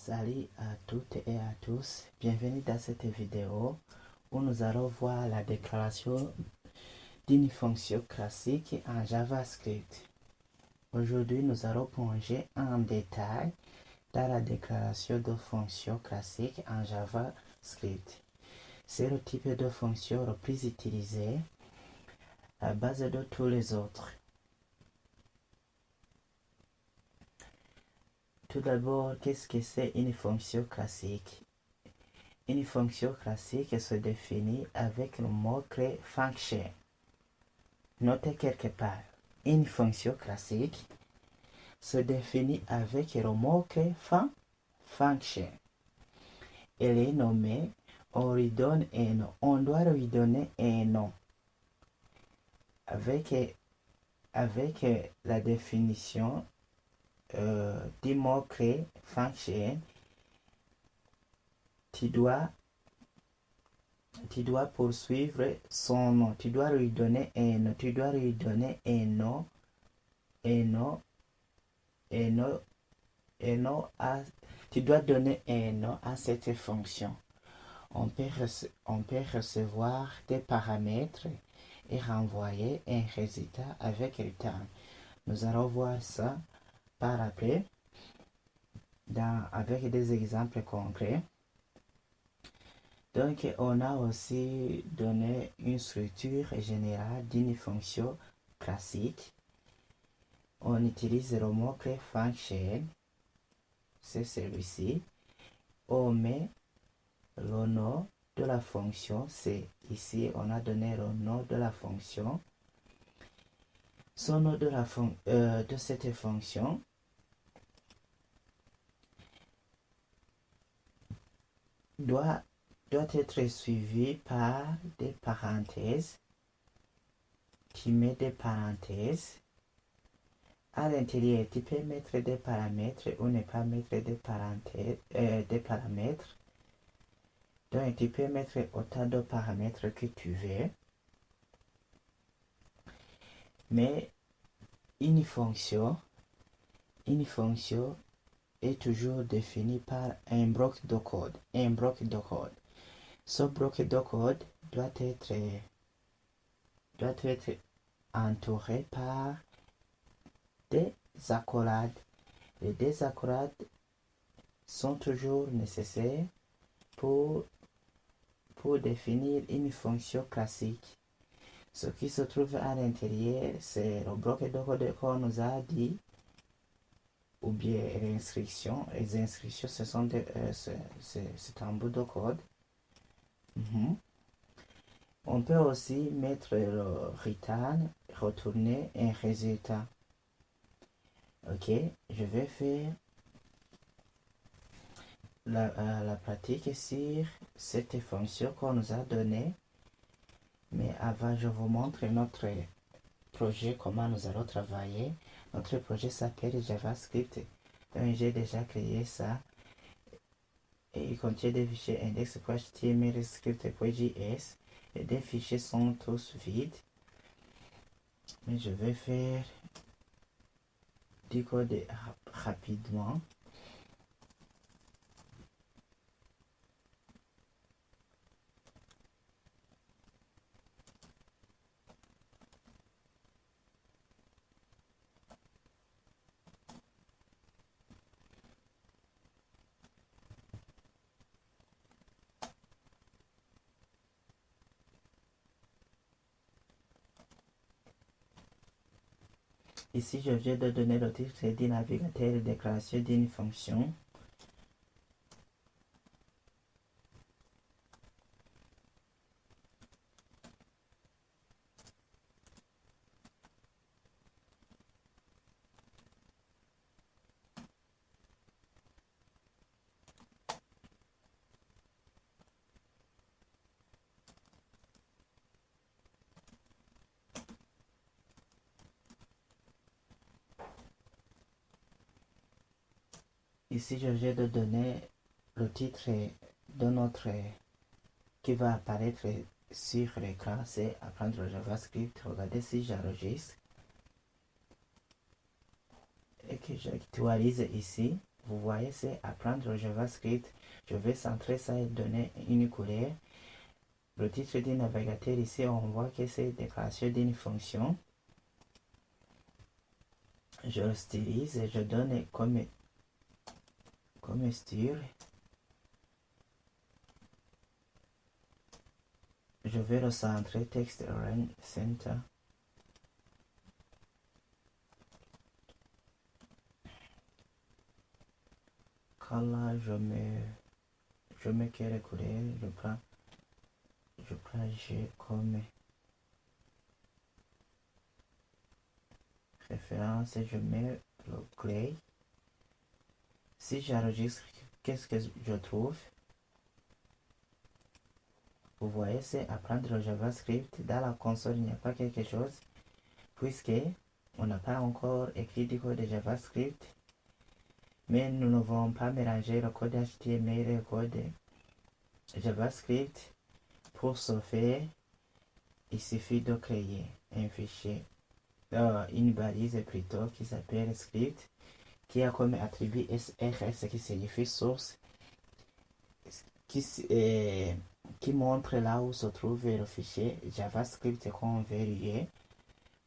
Salut à toutes et à tous, bienvenue dans cette vidéo où nous allons voir la déclaration d'une fonction classique en JavaScript. Aujourd'hui, nous allons plonger en détail dans la déclaration de fonction classique en JavaScript. C'est le type de fonction le plus utilisé à base de tous les autres. Tout d'abord, qu'est-ce que c'est une fonction classique? Une fonction classique se définit avec le mot-clé function. Notez quelque part, une fonction classique se définit avec le mot-clé function. Elle est nommée, on lui donne un nom. On doit lui donner un nom. Avec la définition du mot-clé function, tu dois poursuivre son nom. Tu dois lui donner un nom. Tu dois lui donner un nom. Tu dois donner un nom à cette fonction. On peut recevoir des paramètres et renvoyer un résultat avec le temps. Nous allons voir ça par après avec des exemples concrets. Donc, on a aussi donné une structure générale d'une fonction classique. On utilise le mot-clé function, c'est celui-ci. On met le nom de la fonction, c'est ici, on a donné le nom de la fonction. Son nom de cette fonction doit être suivi par des parenthèses, qui met des parenthèses. À l'intérieur, tu peux mettre des paramètres ou ne pas mettre des paramètres. Donc, tu peux mettre autant de paramètres que tu veux. Mais une fonction est toujours définie par un bloc de code. Ce bloc de code doit être entouré par des accolades. Les désaccolades sont toujours nécessaires pour définir une fonction classique. Ce qui se trouve à l'intérieur, c'est le bloc de code qu'on nous a dit, ou bien les instructions. Les instructions, c'est un bout de code. On peut aussi mettre le return, retourner un résultat. Ok, je vais faire la pratique sur cette fonction qu'on nous a donnée. Mais avant, je vous montre notre projet, comment nous allons travailler. Notre projet s'appelle JavaScript. Donc, j'ai déjà créé ça. Et il contient des fichiers index.html, script.js. Et des fichiers sont tous vides. Mais je vais faire du code rapidement. Ici, je viens de donner le titre du navigateur de déclaration d'une fonction. Ici, je viens de donner le titre de notre qui va apparaître sur l'écran, c'est apprendre le JavaScript. Regardez si j'enregistre et que j'actualise ici. vous voyez, c'est apprendre le JavaScript. Je vais centrer ça et donner une couleur. Le titre du navigateur ici, on voit que c'est déclaration d'une fonction. Je le stylise et je donne comme style. Je vais le centrer texte align center. Color, je mets quelle couleur, je prends G comme référence et je mets le clé. Si j'enregistre, qu'est-ce que je trouve? Vous voyez, c'est apprendre le JavaScript. Dans la console, il n'y a pas quelque chose, puisque on n'a pas encore écrit du code de JavaScript. Mais nous ne devons pas mélanger le code HTML et le code JavaScript. Pour ce faire, il suffit de créer un fichier, une balise plutôt, qui s'appelle script, qui a comme attribut SRS, qui signifie source, qui montre là où se trouve le fichier JavaScript qu'on veut lier,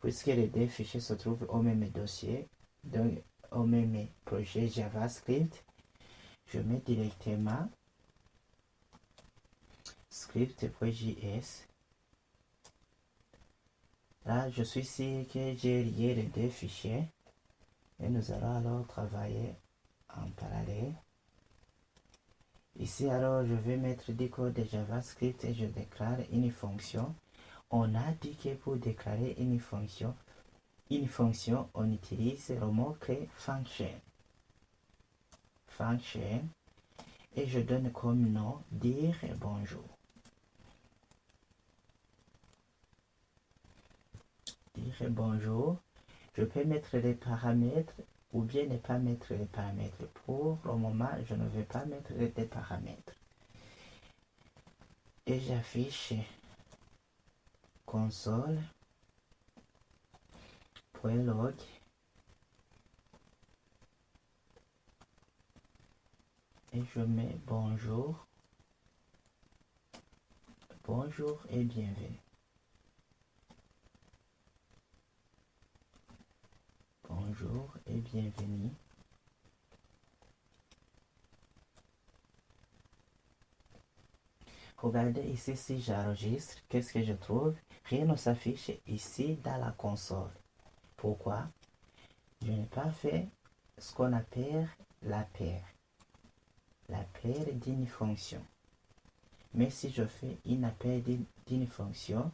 puisque les deux fichiers se trouvent au même dossier, donc au même projet JavaScript. Je mets directement script.js. Là, je suis sûr que j'ai lié les deux fichiers et nous allons alors travailler en parallèle. Ici, alors, je vais mettre du code de JavaScript et je déclare une fonction. On a dit que pour déclarer une fonction, on utilise le mot-clé function. Function. Et je donne comme nom dire bonjour. Dire bonjour. Je peux mettre les paramètres ou bien ne pas mettre les paramètres. Pour le moment, je ne vais pas mettre les paramètres. Et j'affiche console.log et je mets bonjour. Bonjour et bienvenue. Bonjour et bienvenue. Regardez ici si j'enregistre, qu'est-ce que je trouve? Rien ne s'affiche ici dans la console. Pourquoi? Je n'ai pas fait ce qu'on appelle la paire d'une fonction. Mais si je fais une appel d'une fonction,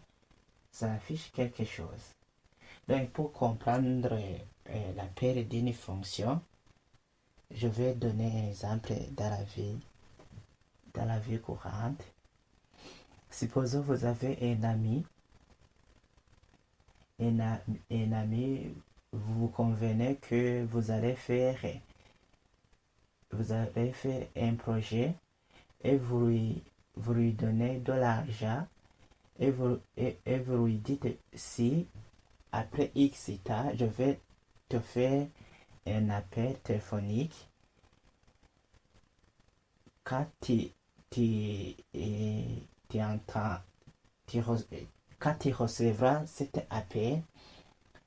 ça affiche quelque chose. Donc pour comprendre la paire d'une fonction, je vais donner un exemple dans la vie courante. Supposons vous avez un ami, vous convenez que vous allez faire un projet et vous lui donnez de l'argent et vous lui dites si après X temps, je vais te faire un appel téléphonique. Quand quand tu recevras cet appel,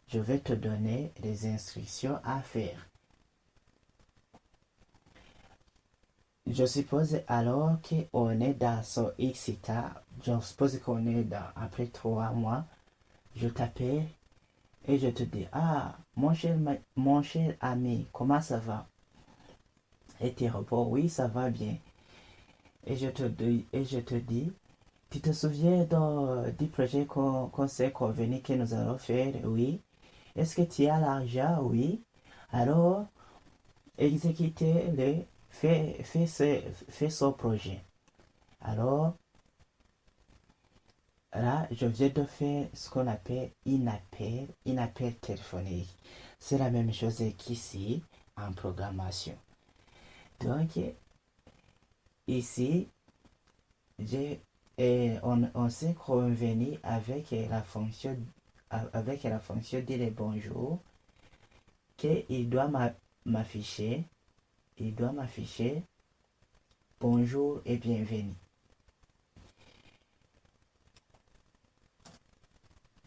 je vais te donner les instructions à faire. Je suppose alors qu'on est dans ce X temps. Je suppose qu'on est après 3 mois. Je t'appelle et je te dis, ah, mon cher ami, comment ça va? Et tu réponds, oui, ça va bien. Et je te dis, tu te souviens du projet qu'on s'est convenu que nous allons faire? Oui. Est-ce que tu as l'argent? Oui. Alors, exécutez-le, fais ce projet. Alors, là, je viens de faire ce qu'on appelle une appel téléphonique. C'est la même chose qu'ici en programmation. Donc, ici, on s'est convenu avec la fonction dire bonjour qu'il doit m'afficher il doit m'afficher bonjour et bienvenue.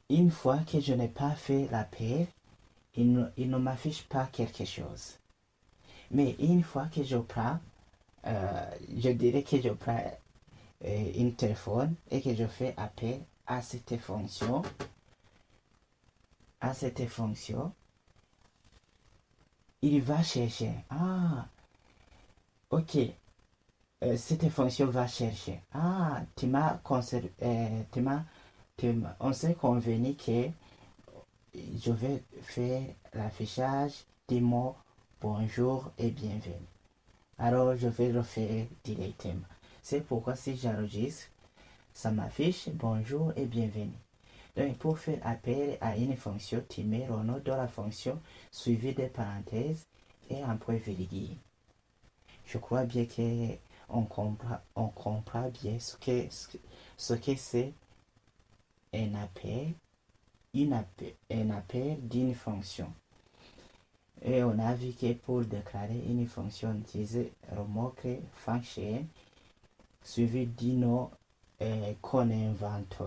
Une fois que je n'ai pas fait l'appel, il ne m'affiche pas quelque chose. Mais une fois que je prends, je dirais que je prends un téléphone et que je fais appel à cette fonction, il va chercher. Ah, ok. Cette fonction va chercher. Ah, on s'est convenu que je vais faire l'affichage des mots bonjour et bienvenue. Alors, je vais le faire directement. C'est pourquoi si j'enregistre, ça m'affiche bonjour et bienvenue. Donc, pour faire appel à une fonction, tu mets le nom de la fonction suivi des parenthèses et un point virgule. Je crois bien qu'on comprend bien ce que c'est un appel, un appel d'une fonction. Et on a vu que pour déclarer une fonction, on utilise le mot-clé function suivi du nom qu'on invente.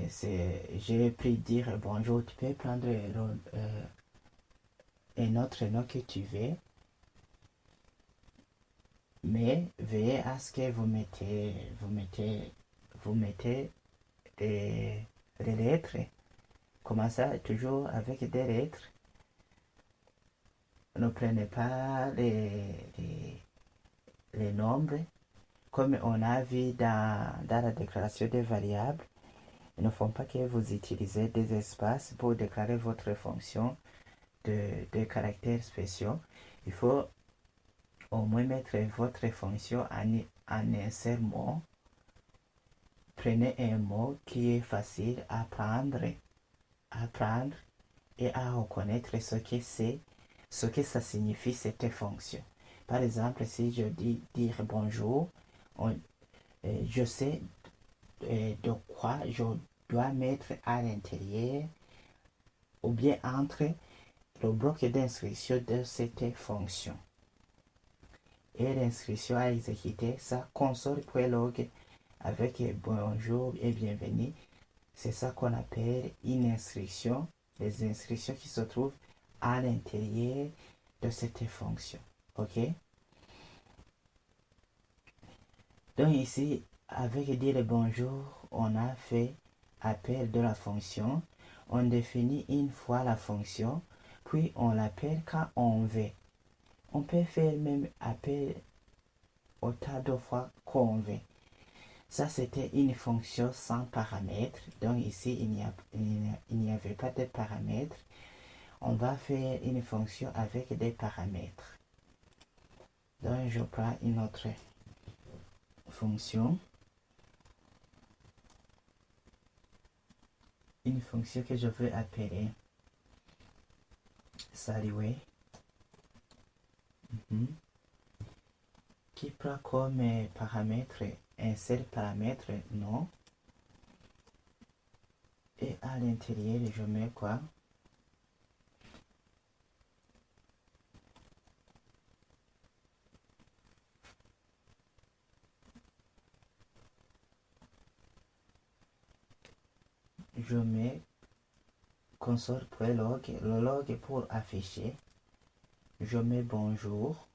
J'ai pris dire bonjour, tu peux prendre un autre nom que tu veux, mais veuillez à ce que vous mettez des lettres. Comment ça, toujours avec des lettres. Ne prenez pas les nombres, comme on a vu dans la déclaration des variables. Il ne faut pas que vous utilisez des espaces pour déclarer votre fonction de caractères spéciaux. Il faut au moins mettre votre fonction en un seul mot. Prenez un mot qui est facile à prendre et à reconnaître ce que ça signifie cette fonction. Par exemple, si je dis dire bonjour, je sais de quoi je dois mettre à l'intérieur ou bien entre le bloc d'instruction de cette fonction. Et l'instruction à exécuter, ça console.log avec bonjour et bienvenue. C'est ça qu'on appelle une instruction, les instructions qui se trouvent à l'intérieur de cette fonction. Ok? Donc ici, avec dire bonjour, on a fait appel de la fonction. On définit une fois la fonction, puis on l'appelle quand on veut. On peut faire même appel autant de fois qu'on veut. Ça, c'était une fonction sans paramètres. Donc ici, il n'y avait pas de paramètres. On va faire une fonction avec des paramètres. Donc, je prends une autre fonction. Une fonction que je veux appeler saluer. Qui prend comme paramètre un seul paramètre, non. Et à l'intérieur, je mets quoi? Je mets console.log, le log pour afficher. Je mets bonjour.